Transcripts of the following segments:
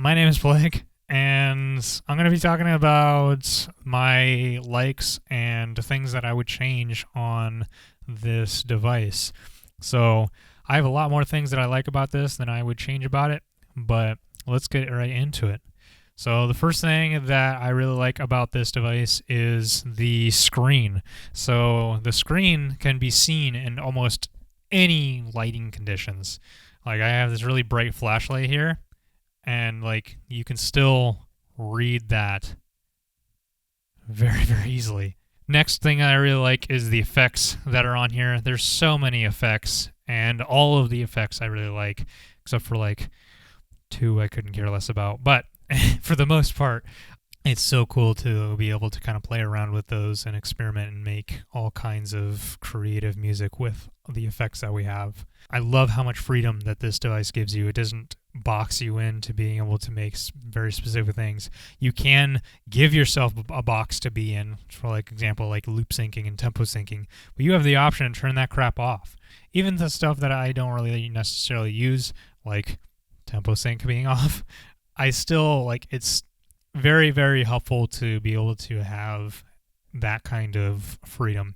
My name is Playgue, and I'm going to be talking about my likes and things that I would change on this device. So, I have a lot more things that I like about this than I would change about it, but let's get right into it. So, the first thing that I really like about this device is the screen. So, the screen can be seen in almost any lighting conditions. Like, I have this really bright flashlight here, and you can still read that very, very easily. Next thing I really like is the effects that are on here. There's so many effects, and all of the effects I really like, except for two I couldn't care less about. But for the most part, it's so cool to be able to kind of play around with those and experiment and make all kinds of creative music with the effects that we have. I love how much freedom that this device gives you. It doesn't box you into being able to make very specific things. You can give yourself a box to be in, for example, like loop syncing and tempo syncing, but you have the option to turn that crap off. Even the stuff that I don't really necessarily use, like tempo sync being off, I still it's very, very helpful to be able to have that kind of freedom.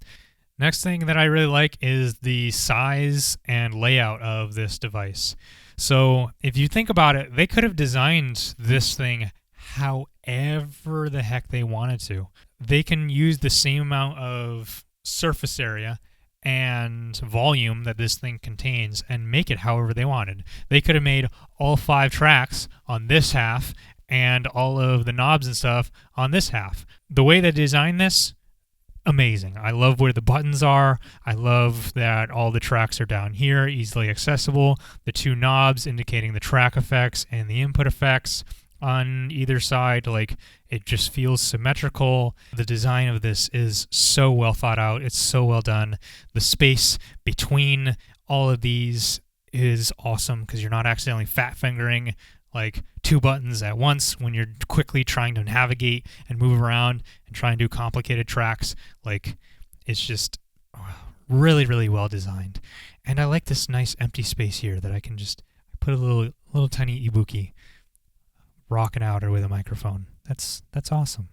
Next thing that I really like is the size and layout of this device. So if you think about it, they could have designed this thing however the heck they wanted to. They can use the same amount of surface area and volume that this thing contains and make it however they wanted. They could have made all 5 tracks on this half and all of the knobs and stuff on this half. The way they designed this, amazing. I love where the buttons are. I love that all the tracks are down here, easily accessible. The 2 knobs indicating the track effects and the input effects on either side. It just feels symmetrical. The design of this is so well thought out. It's so well done. The space between all of these is awesome because you're not accidentally fat fingering 2 buttons at once when you're quickly trying to navigate and move around and try and do complicated tracks. It's just really, really well designed. And I like this nice empty space here that I can just put a little tiny ibuki rocking out or with a microphone. That's awesome.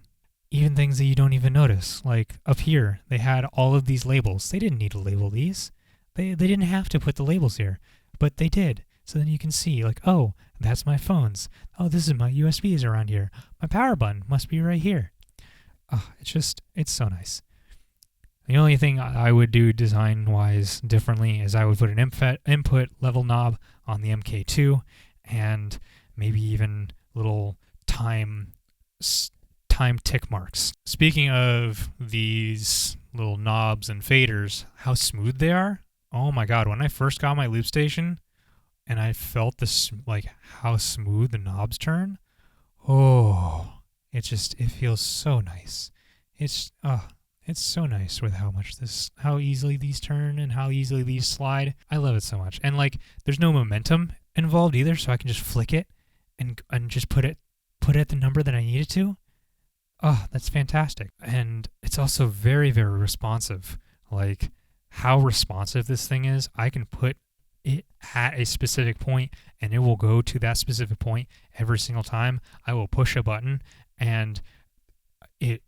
Even things that you don't even notice. Up here, they had all of these labels. They didn't need to label these. They didn't have to put the labels here, but they did. So then you can see, oh, that's my phones. Oh, this is my USBs around here. My power button must be right here. Oh, it's so nice. The only thing I would do design-wise differently is I would put an input level knob on the MK2 and maybe even little time tick marks. Speaking of these little knobs and faders, how smooth they are. Oh my God, when I first got my loop station, and I felt this, how smooth the knobs turn. Oh, it feels so nice. It's so nice with how easily these turn and how easily these slide. I love it so much. And there's no momentum involved either, so I can just flick it and just put it at the number that I need it to. Oh, that's fantastic. And it's also very, very responsive. How responsive this thing is, I can put it at a specific point and it will go to that specific point every single time. I will push a button and it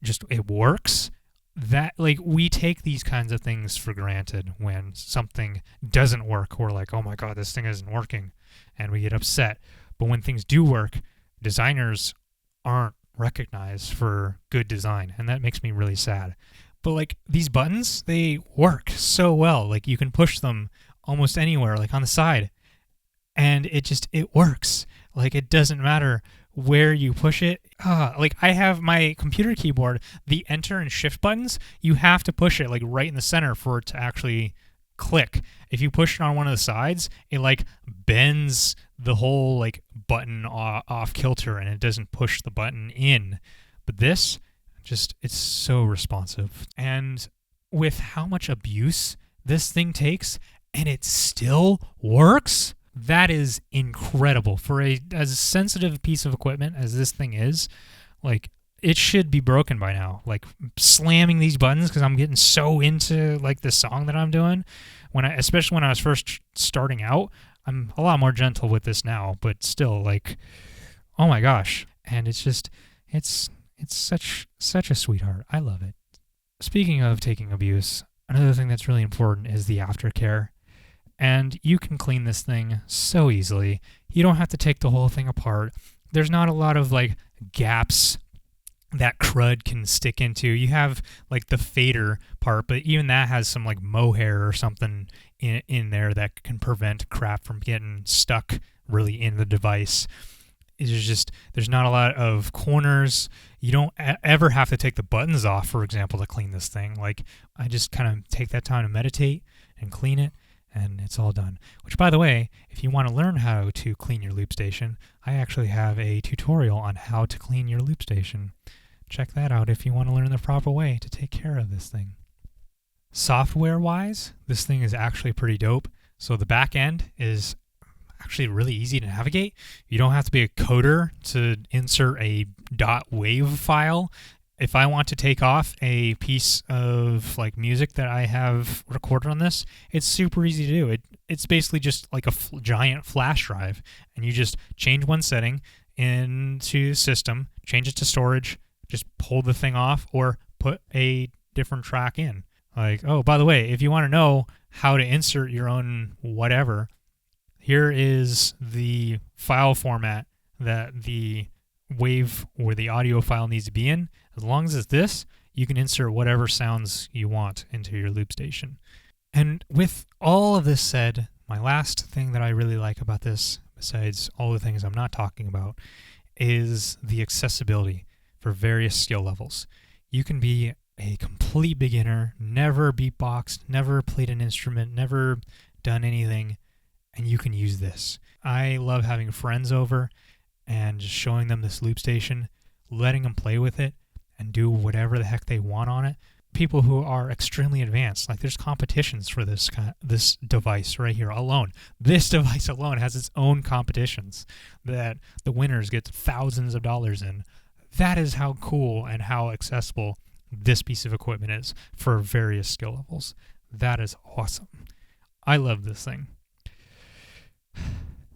works. That we take these kinds of things for granted when something doesn't work. We're like, oh my God, this thing isn't working, and we get upset. But when things do work, designers aren't recognized for good design, and that makes me really sad. But these buttons, they work so well. You can push them almost anywhere, on the side, and it works. It doesn't matter where you push it. I have my computer keyboard, the enter and shift buttons, you have to push it right in the center for it to actually click. If you push it on one of the sides, it bends the whole button off kilter and it doesn't push the button in. But this it's so responsive. And with how much abuse this thing takes, and it still works, that is incredible. For as sensitive a piece of equipment as this thing is, it should be broken by now. Slamming these buttons because I'm getting so into the song that I'm doing. Especially when I was first starting out, I'm a lot more gentle with this now, but still Oh my gosh. And it's just, it's such a sweetheart. I love it. Speaking of taking abuse, another thing that's really important is the aftercare. And you can clean this thing so easily. You don't have to take the whole thing apart. There's not a lot of like gaps that crud can stick into. You have like the fader part, but even that has some like mohair or something in there that can prevent crap from getting stuck really in the device. There's not a lot of corners. You don't ever have to take the buttons off, for example, to clean this thing. Like, I just kind of take that time to meditate and clean it, and it's all done. Which, by the way, if you want to learn how to clean your loop station, I actually have a tutorial on how to clean your loop station. Check that out if you want to learn the proper way to take care of this thing. Software-wise, this thing is actually pretty dope. So the back end is actually really easy to navigate. You don't have to be a coder to insert a .wav file. If I want to take off a piece of like music that I have recorded on this, it's super easy to do. It's basically just like a giant flash drive, and you just change one setting into the system, change it to storage, just pull the thing off, or put a different track in. Like, oh, by the way, if you want to know how to insert your own whatever, here is the file format that the wave or the audio file needs to be in. As long as it's this, you can insert whatever sounds you want into your loop station. And with all of this said, my last thing that I really like about this, besides all the things I'm not talking about, is the accessibility for various skill levels. You can be a complete beginner, never beatboxed, never played an instrument, never done anything, and you can use this. I love having friends over and just showing them this loop station, letting them play with it and do whatever the heck they want on it. People who are extremely advanced, like there's competitions for this device right here alone. This device alone has its own competitions that the winners get thousands of dollars in. That is how cool and how accessible this piece of equipment is for various skill levels. That is awesome. I love this thing.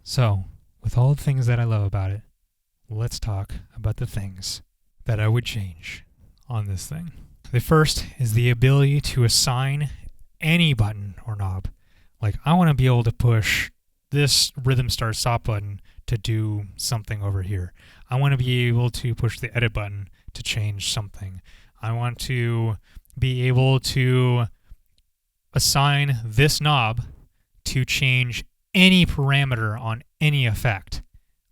So, with all the things that I love about it, let's talk about the things that I would change on this thing. The first is the ability to assign any button or knob. Like, I want to be able to push this rhythm start stop button to do something over here. I want to be able to push the edit button to change something. I want to be able to assign this knob to change any parameter on any effect.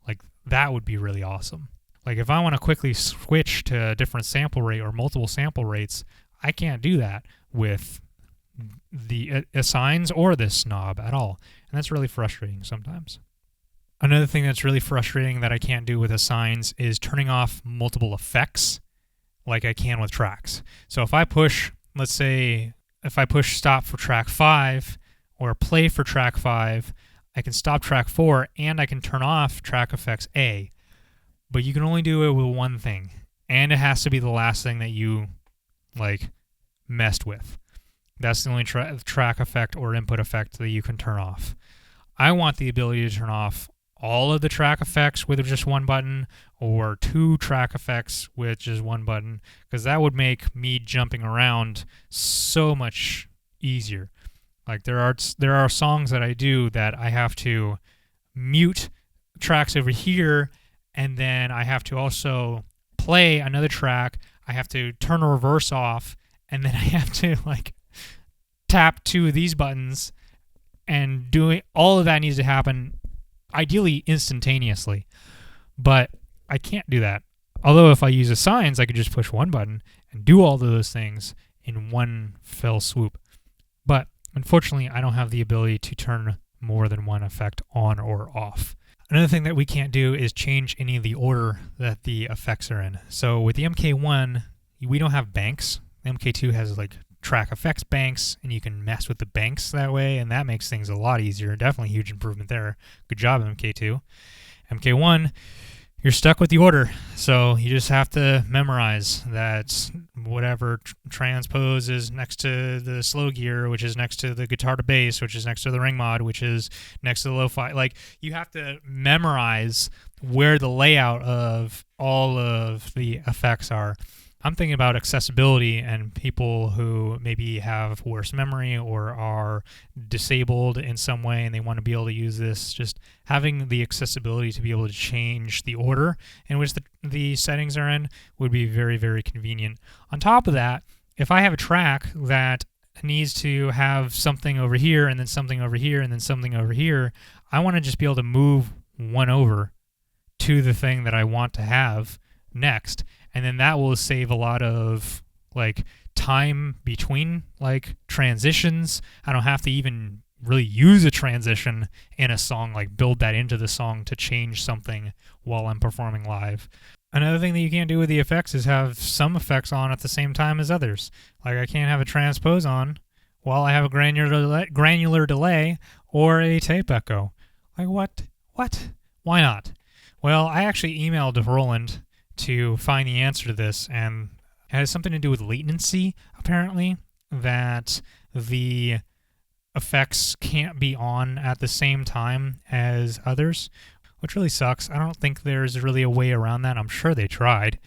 Like, that would be really awesome. Like, if I want to quickly switch to a different sample rate or multiple sample rates, I can't do that with the assigns or this knob at all. And that's really frustrating sometimes. Another thing that's really frustrating that I can't do with assigns is turning off multiple effects like I can with tracks. So if I push, let's say, if I push stop for track 5 or play for track 5, I can stop track 4 and I can turn off track effects A. But you can only do it with one thing, and it has to be the last thing that you like messed with. That's the only track effect or input effect that you can turn off. I want the ability to turn off all of the track effects with just one button, or 2 track effects with just one button, because that would make me jumping around so much easier. Like, there are songs that I do that I have to mute tracks over here, and then I have to also play another track. I have to turn a reverse off, and then I have to like tap 2 of these buttons, and doing all of that needs to happen ideally instantaneously. But I can't do that. Although if I use assigns, I could just push one button and do all of those things in one fell swoop. But unfortunately, I don't have the ability to turn more than one effect on or off. Another thing that we can't do is change any of the order that the effects are in. So with the MK1, we don't have banks. The MK2 has like track effects banks, and you can mess with the banks that way, and that makes things a lot easier. Definitely a huge improvement there. Good job, MK2. MK1, you're stuck with the order. So you just have to memorize that whatever transpose is next to the slow gear, which is next to the guitar to bass, which is next to the ring mod, which is next to the lo-fi. Like, you have to memorize where the layout of all of the effects are. I'm thinking about accessibility and people who maybe have worse memory or are disabled in some way and they want to be able to use this. Just having the accessibility to be able to change the order in which the settings are in would be very, very convenient. On top of that, if I have a track that needs to have something over here and then something over here and then something over here, I want to just be able to move one over to the thing that I want to have next. And then that will save a lot of like time between like transitions. I don't have to even really use a transition in a song, like build that into the song to change something while I'm performing live. Another thing that you can't do with the effects is have some effects on at the same time as others. Like, I can't have a transpose on while I have a granular delay or a tape echo. Like, what? Why not? Well, I actually emailed Roland to find the answer to this, and it has something to do with latency, apparently, that the effects can't be on at the same time as others, which really sucks. I don't think there's really a way around that. I'm sure they tried,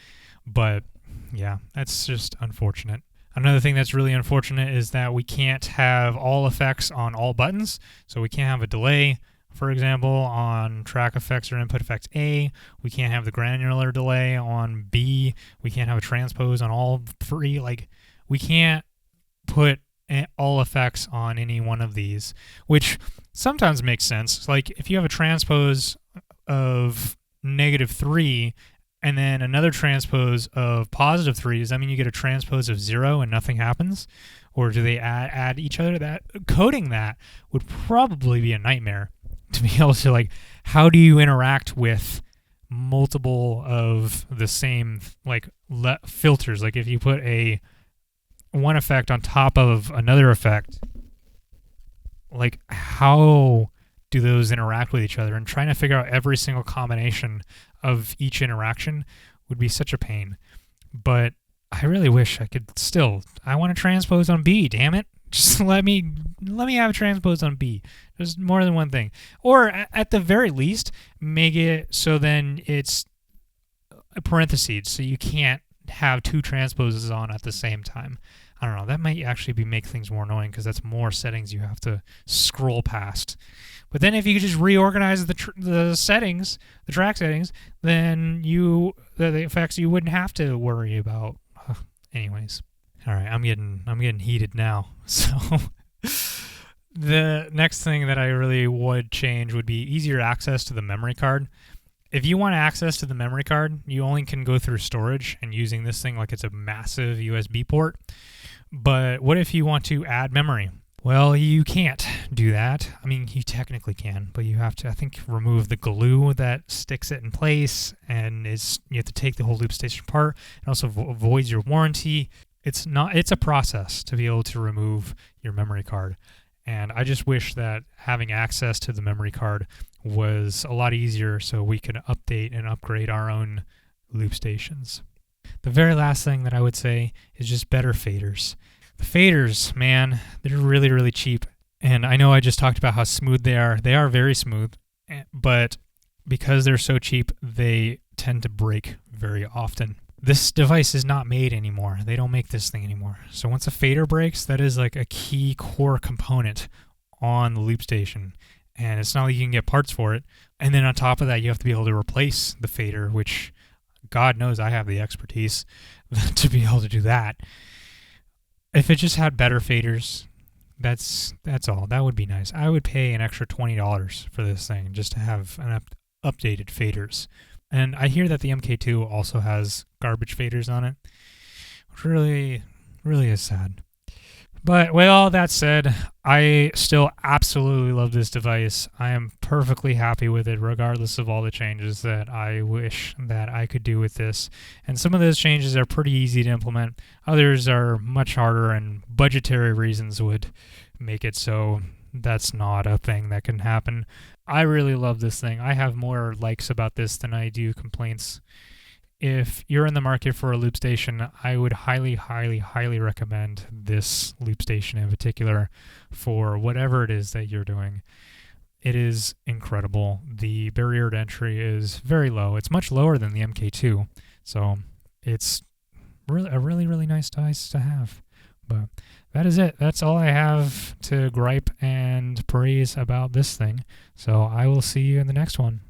but yeah, that's just unfortunate. Another thing that's really unfortunate is that we can't have all effects on all buttons, so we can't have a delay, for example, on track effects or input effects A. We can't have the granular delay on B. We can't have a transpose on all three. Like, we can't put all effects on any one of these, which sometimes makes sense. Like, if you have a transpose of -3 and then another transpose of +3, does that mean you get a transpose of 0 and nothing happens? Or do they add each other? That coding that would probably be a nightmare. To be able to, like, how do you interact with multiple of the same, like, filters? Like, if you put one effect on top of another effect, like, how do those interact with each other? And trying to figure out every single combination of each interaction would be such a pain. But I really wish I could I want to transpose on B, damn it. Just let me have a transpose on B. There's more than one thing. Or at the very least, make it so then it's a parentheses, so you can't have two transposes on at the same time. I don't know. That might actually make things more annoying because that's more settings you have to scroll past. But then if you could just reorganize the settings, the track settings, then the effects you wouldn't have to worry about. Anyways. All right, I'm getting heated now. So the next thing that I really would change would be easier access to the memory card. If you want access to the memory card, you only can go through storage and using this thing like it's a massive USB port. But what if you want to add memory? Well, you can't do that. I mean, you technically can, but you have to, I think, remove the glue that sticks it in place, and you have to take the whole loop station apart. It also voids your warranty. It's a process to be able to remove your memory card. And I just wish that having access to the memory card was a lot easier so we could update and upgrade our own loop stations. The very last thing that I would say is just better faders. The faders, man, they're really, really cheap. And I know I just talked about how smooth they are. They are very smooth, but because they're so cheap, they tend to break very often. This device is not made anymore. They don't make this thing anymore. So once a fader breaks, that is like a key core component on the loop station. And it's not like you can get parts for it. And then on top of that, you have to be able to replace the fader, which God knows I have the expertise to be able to do that. If it just had better faders, that's all. That would be nice. I would pay an extra $20 for this thing just to have an updated faders. And I hear that the MK2 also has garbage faders on it, which really, really is sad. But with all that said, I still absolutely love this device. I am perfectly happy with it, regardless of all the changes that I wish that I could do with this. And some of those changes are pretty easy to implement. Others are much harder, and budgetary reasons would make it so that's not a thing that can happen. I really love this thing. I have more likes about this than I do complaints. If you're in the market for a loop station, I would highly, highly, highly recommend this loop station in particular for whatever it is that you're doing. It is incredible. The barrier to entry is very low. It's much lower than the MK2, so it's really a really, really nice device to have. But that is it. That's all I have to gripe and praise about this thing. So I will see you in the next one.